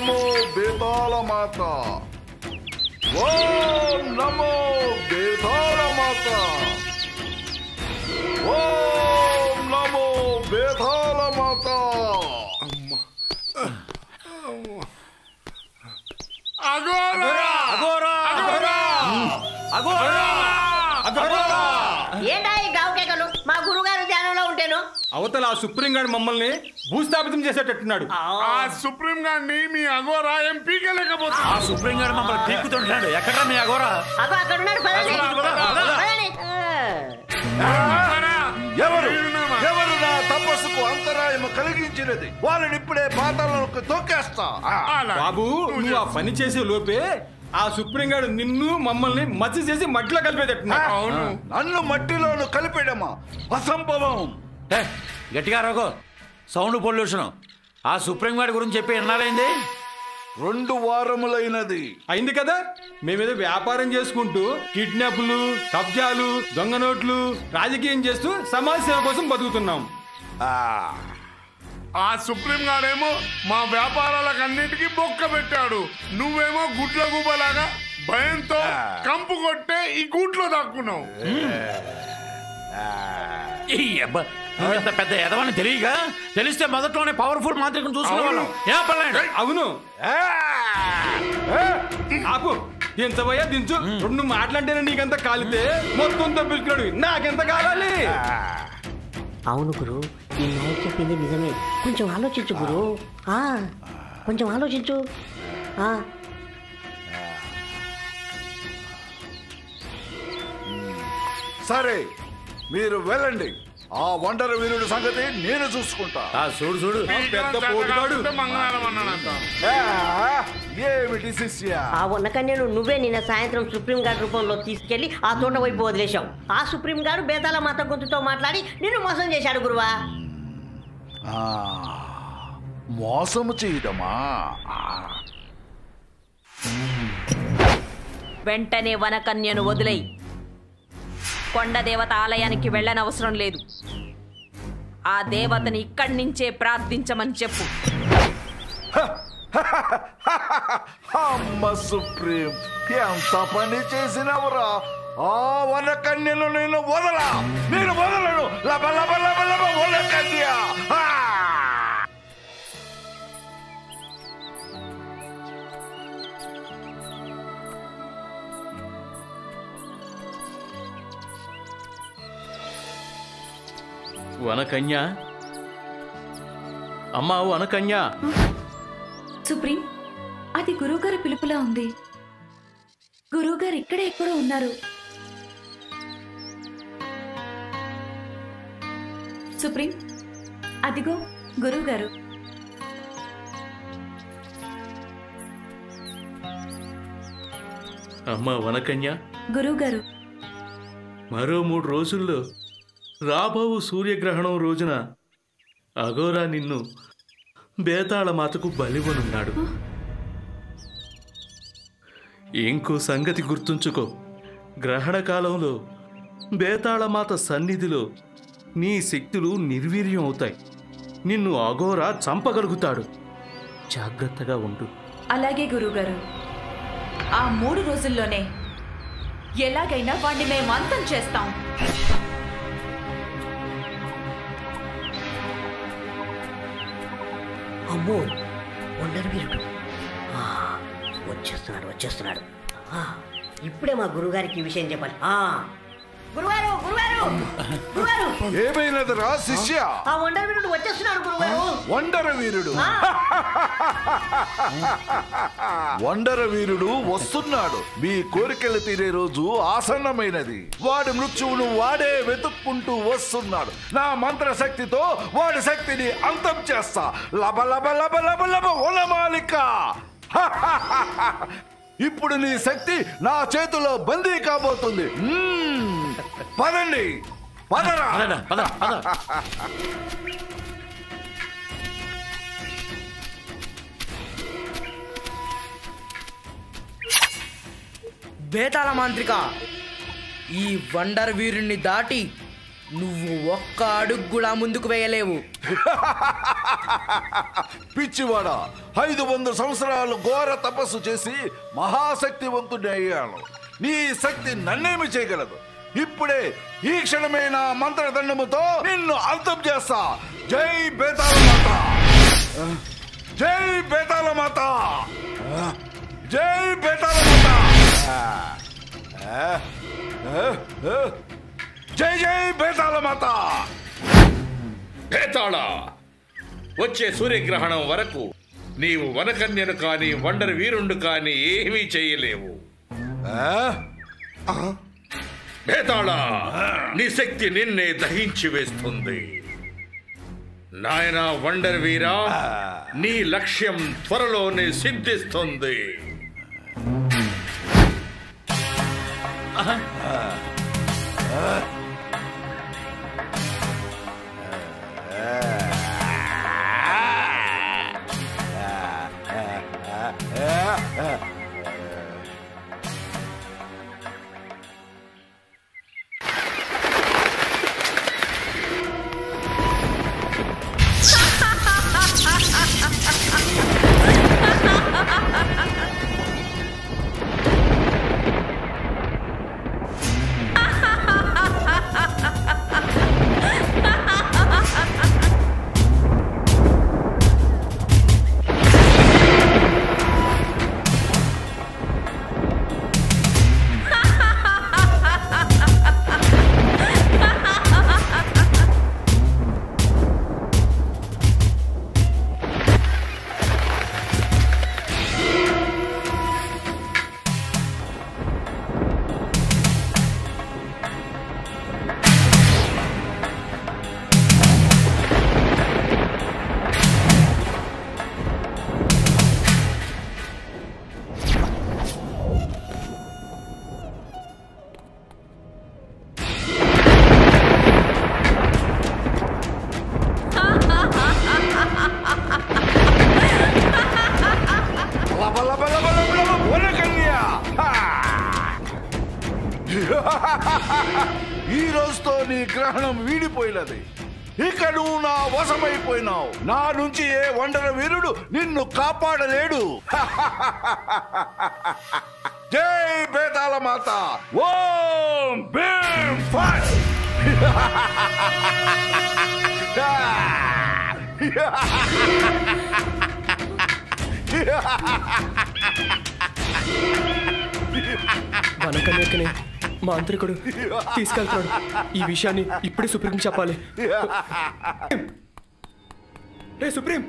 నమో బేతాళ మాత. ఓం నమో బేతాళ మాత. ఓం నమో బేతాళ మాత. ఏంటా ఈ గావుకేకలు? మా గురుగారు ధ్యానంలో ఉంటేను అవతల ఆ సుప్రీం గార్డ్ మమ్మల్ని భూస్థాపితం చేసేటట్టున్నాడు. ఆ సుప్రీం గారిని మీ అఘోరా ఏం పీకలేకపోతుంది. ఆ సుప్రీం గారు మమ్మల్ని పీకుతుంటాడు. ఎక్కడ మీ అఘోరా? అగో అక్కడ ఉన్నాడు. ఎవరు నా తపస్సుకు అంతరాయం కలిగించినది వాళ్ళని ఇప్పుడే పాతాళంలోకి తొక్కేస్తా. బాబు నువ్వు ఆ పని చేసే లోపే ఆ సుప్రీం గార్డ్ నిన్ను మమ్మల్ని మచ్చి చేసి మట్టిలో కలిపేటట్టున్నాడు. నన్ను మట్టిలోను కలిపేయడమా? అసంభవం. గట్టిగా రాగో, సౌండ్ పొల్యూషన్. ఆ సుప్రీం గార్డ్ గురించి చెప్పి ఎన్నాళ్ళైంది? 2 వారములైనది. అయింది కదా. మేమేదో వ్యాపారం చేసుకుంటూ కిడ్నాప్లు, కబ్జాలు, దొంగ నోట్లు, రాజకీయం చేస్తూ సమాజ సేవ కోసం బతుకుతున్నాం. ఆ సుప్రీం గారేమో మా వ్యాపారాలకన్నిటికీ బొక్క పెట్టాడు. నువ్వేమో గుడ్ల గుబ్బలాగా భయంతో కంపు కొట్టే ఈ గూట్లో దాక్కున్నావు. ఇంత పెద్ద ఎదవని తెలియగా తెలిస్తే మొదట్లోనే పవర్ఫుల్ మాంత్రికం చూసుకోవాలి. అవును ఆపు. ఎంతవయ్యా దించు. 2 మాటలంటేనే నీకంత కాలితే మొత్తం తప్పించుకున్నాడు. నాకెంత కావాలి? అవును గురు, ఈ నాయకు చెప్పింది నిజమే. కొంచెం ఆలోచించు గురు. కొంచెం ఆలోచించు. సరే మీరు వెళ్ళండి. ఆ వండర వీరుడి సంగతి నేను చూసుకుంటా. చూడు చూడు పెద్ద పోటుగాడు. మంగళవారం అన్నాడంట. ఏమిటి శిష్య? ఆ ఉన్న కన్యను నువ్వే నిన్న సాయంత్రం సుప్రీం గార్డ్ రూపంలో తీసుకెళ్లి ఆ తోట వైపు వదిలేశావు. ఆ సుప్రీం గారు బేతాళ మాత గొంతుతో మాట్లాడి నిన్ను మోసం చేశాడు గురువా. మోసము చేయడమా? వెంటనే వనకన్యను వదిలేయి. కొండ దేవత ఆలయానికి వెళ్ళనవసరం లేదు. ఆ దేవతని ఇక్కడి నుంచే ప్రార్థించమని చెప్పు. అమ్మ సుప్రీం, ఎంత పని చేసినవరా? ఆ వనకన్యను నేను వదలను. లబ లబ లబ లబ వనకన్య. వనకన్య, అమ్మా వనకన్య. సుప్రీం, అది గురువుగారి పిలుపులా ఉంది. గురువుగారు ఇక్కడే ఎక్కడో ఉన్నారు. సుప్రీం, అదిగో గురువుగారు. అమ్మా వనకన్య, గురువుగారు మరో 3 రోజుల్లో రాబోవు సూర్యగ్రహణం రోజున అఘోరా నిన్ను బేతాళ మాతకు బలివనున్నాడు. ఇంకో సంగతి గుర్తుంచుకో. గ్రహణ కాలంలో బేతాళమాత సన్నిధిలో నీ శక్తులు నిర్వీర్యం అవుతాయి. నిన్ను అఘోరా చంపగలుగుతాడు. జాగ్రత్తగా ఉండు. అలాగే గురువుగారు. ఆ 3 రోజుల్లోనే ఎలాగైనా వాడిని మేము అంతం చేస్తాం. అమ్మో, వండర్ వీరుడు వచ్చేస్తున్నాడు. ఇప్పుడే మా గురుగారికి ఈ విషయం చెప్పాలి. గురుగారు ఏమైనదిరా శిష్య? ఆ వండర్ వీరుడు వచ్చేస్తున్నాడు గురుగారు. వండర వీరుడు వండర వీరుడు వస్తున్నాడు. మీ కోరికలు తీరే రోజు ఆసన్నమైనది. వాడి మృత్యువును వాడే వెతుక్కుంటూ వస్తున్నాడు. నా మంత్రశక్తితో వాడి శక్తిని అంతం చేస్తా. లబ లబ లబ లబ లబ వనమాలిక. ఇప్పుడు నీ శక్తి నా చేతిలో బందీ కాబోతుంది. పదండి, పదరా. బేతాళ మాంత్రిక, ఈ వండర్ వీరుణ్ణి దాటి నువ్వు ఒక్క అడుగు కూడా ముందుకు వేయలేవు. పిచ్చివాడా, 500 సంవత్సరాలు ఘోర తపస్సు చేసి మహాశక్తివంతుడి అయ్యాను. నీ శక్తి నన్నేమి చేయగలదు? ఇప్పుడే ఈ క్షణమైన మంత్రదండముతో నిన్ను అంతం చేస్తా. జై బేతాళ మాత, జై బేతాళ మాత, జై బేతాళ మాత, జై జై బేతాళ మాత. బేతాళ, వచ్చే సూర్యగ్రహణం వరకు నీవు వనకన్యను కాని వండర్ వీరుండు కాని ఏమీ చేయలేవు. బేతాళ, నీ శక్తి నిన్నే దహించి వేస్తుంది. నాయనా వండర్ వీరా, నీ లక్ష్యం త్వరలోనే సిద్ధిస్తుంది. ఈ రోజుతో నీ గ్రహణం వీడిపోయినది. ఇక నువ్వు నా వశమైపోయినావు. నా నుంచి ఏ వండర వీరుడు నిన్ను కాపాడలేడు. జై బేతాళ మాత. ఓం భీం ఫట్. వనకన్యకనే మాంత్రికుడు తీసుకెళ్తాడు. ఈ విషయాన్ని ఇప్పుడే సుప్రీం చెప్పాలి. రే సుప్రీం,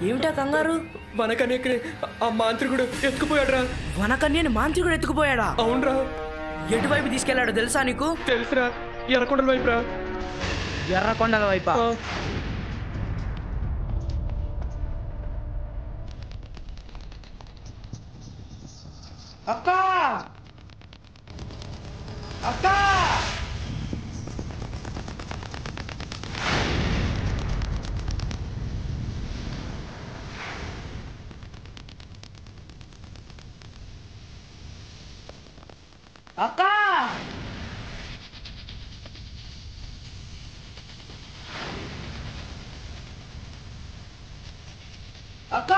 ఏమిటా కంగారు? వనకన్యకనే ఆ మాంత్రికుడు ఎత్తుకుపోయాడురా. వనకన్యని మాంత్రికుడు ఎత్తుకుపోయాడా? అవునరా. ఎటువైపు తీసుకెళ్లాడో తెలుసా నీకు? తెలుసురా, ఎర్రకొండల వైపురా. ఎర్రకొండల వైపా? అక్క అక్క, అక్క, అక్క.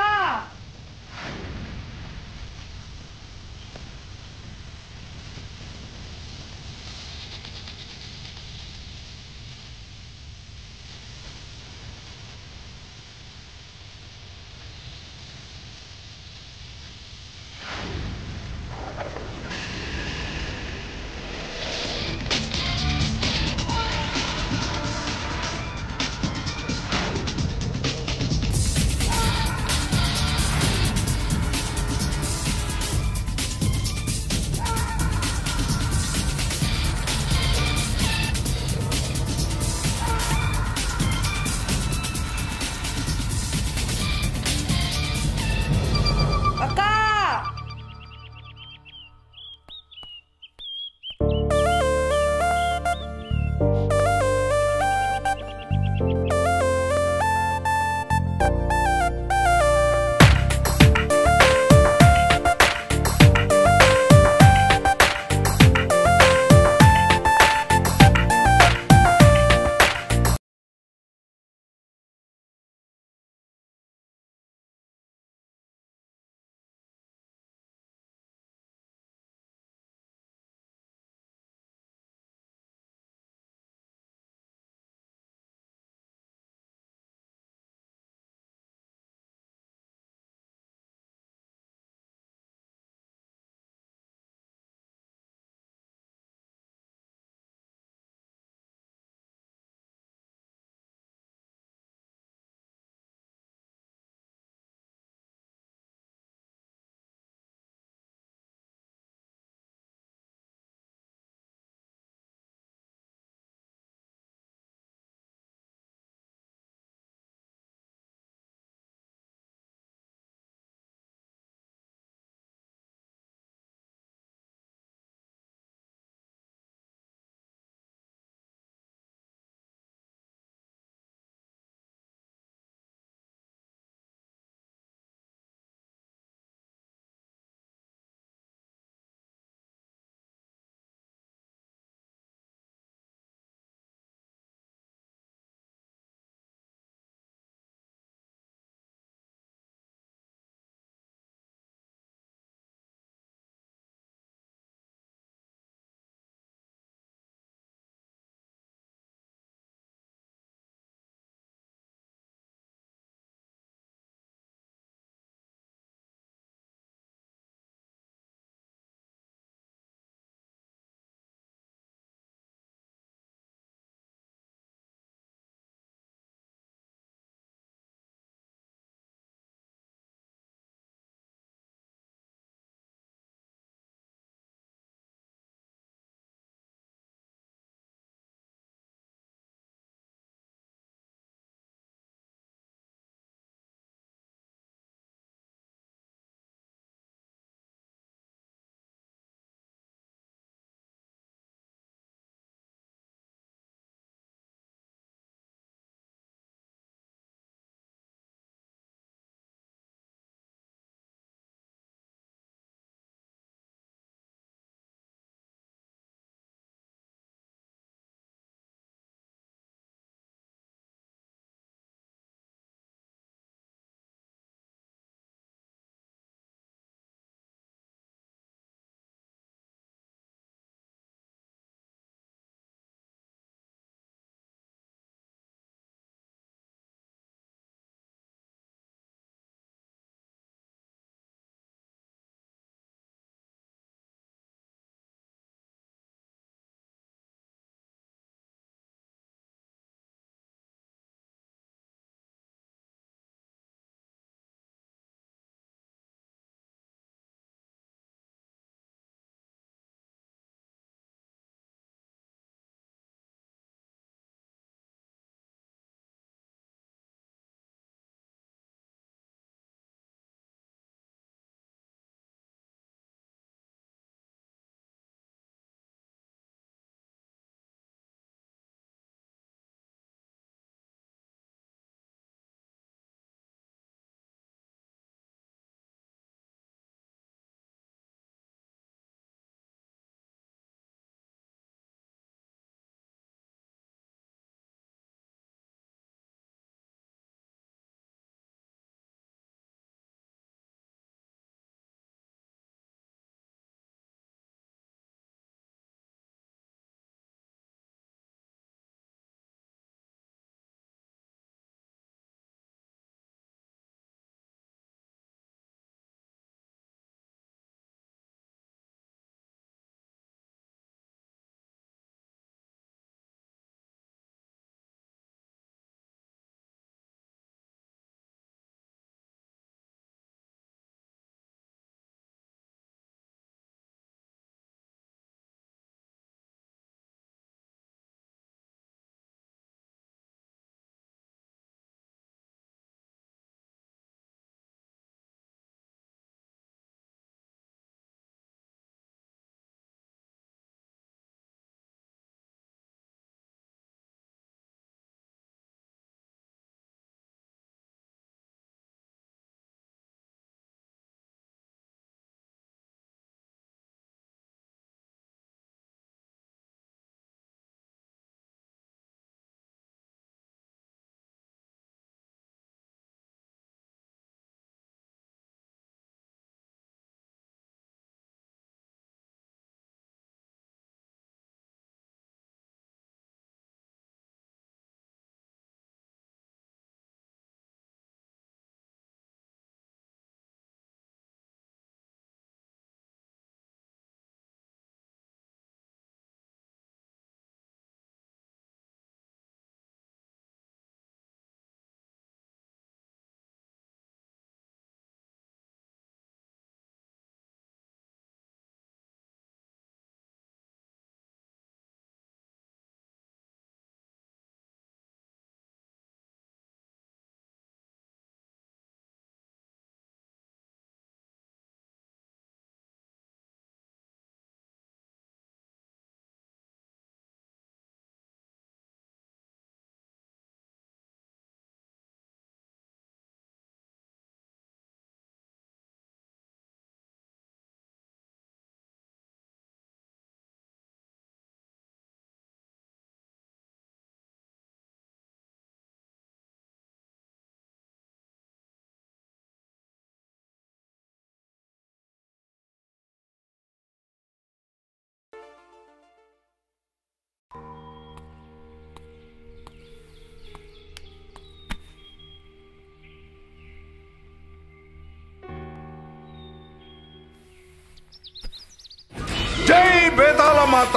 మాత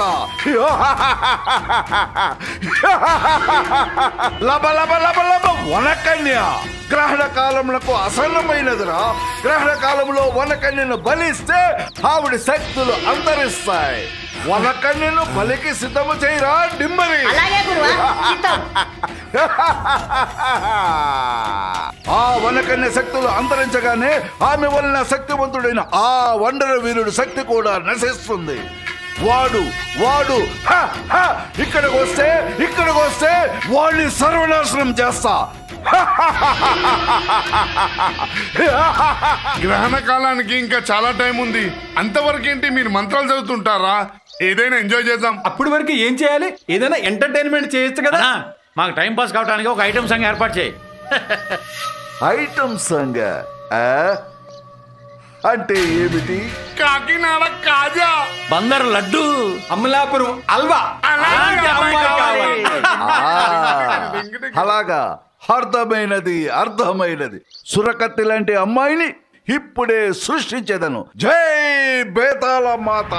లబ లబ లబ లబ వనకన్య గ్రహణ కాలములకు అసన్నమైనదిరా. గ్రహణ కాలంలో వనకన్యను బలిస్తే ఆవిడ శక్తులు అంతరిస్తాయి. వనకన్యను బలికి సిద్ధము చేయరా డిమ్మరి. ఆ వనకన్య శక్తులు అంతరించగానే ఆమె వలన శక్తివంతుడైన ఆ వండర వీరుడు శక్తి కూడా నశిస్తుంది. వాడు ఇక్కడికి వస్తే వాడిని సర్వనాశనం చేస్తా. గ్రహణ కాలానికి ఇంకా చాలా టైం ఉంది. అంతవరకేంటి మీరు మంత్రాలు చదువుతుంటారా? ఏదైనా ఎంజాయ్ చేద్దాం. అప్పటి వరకు ఏం చేయాలి? ఏదైనా ఎంటర్టైన్మెంట్ చేయొచ్చు కదా. మాకు టైం పాస్ కావడానికి ఒక ఐటమ్ సాంగ్ ఏర్పాటు చేయి. ఐటమ్ సాంగ్ అంటే ఏమిటి? కాకినాడ కాజా, బందర్ లడ్డు, అమలాపురం అల్వా. అలాగా, అర్థమైనది. సురకత్తి లాంటి అమ్మాయిని ఇప్పుడే సృష్టించేదను. జై బేతాళ మాత.